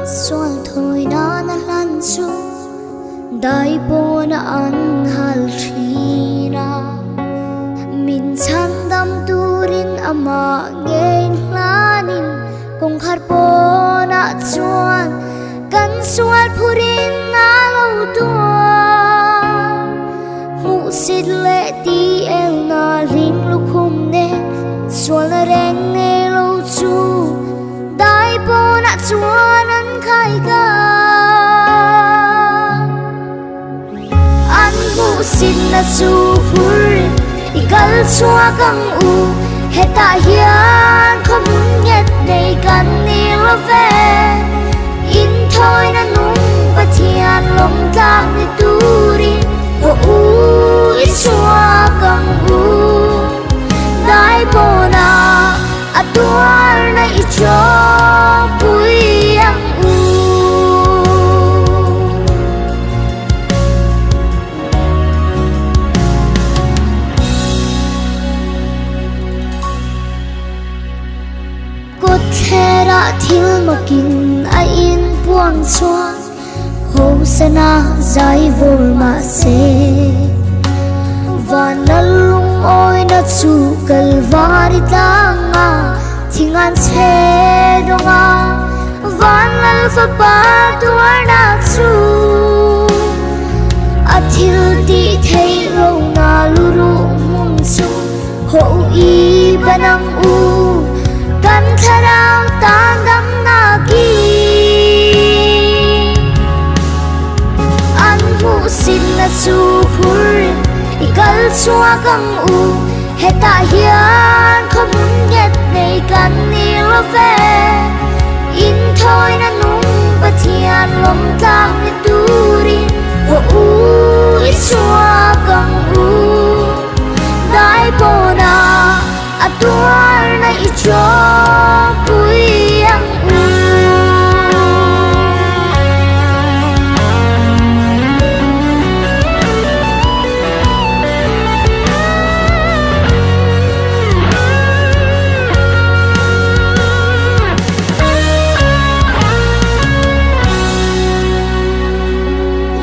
Sual thôi đã na lan chu Dai po na an hal thina Min chan dam turin ama ngain lanin Kong har po na chuan Kan sual purin na lo tua Mu sit le ti el na ring lukhum ne Sual na reng ne lo chu Dai po na chuan an khai ka An mu sit na chu purin Ikal chua kang u Heta hian Khomun nget nei kan ni lo ve In thôi na nung Pathian lom tlang ni turin Ho u I chua kang u Dai po na Atuar na I cho Pui ang u Cốt khe đã thiếu mà kín ai in buông xoa Hồ sana dài vô mà xe Và nó lung ôi nó chu cần vã đi ta ngà Thì ngàn xe đông à Và nó phá ba tuar na chu A thiếu tí thấy lâu na lưu ru mung chu Hộ y ba năng u Kan kharao tan dam na ki An mu sin na chu purin Ikal chua kang u Heta hian Khomun nget nei kan ni lo ve In thôi na nung Pathian lom tlang ni turin Ho u I chua kang u Dai po na Atuar na I cho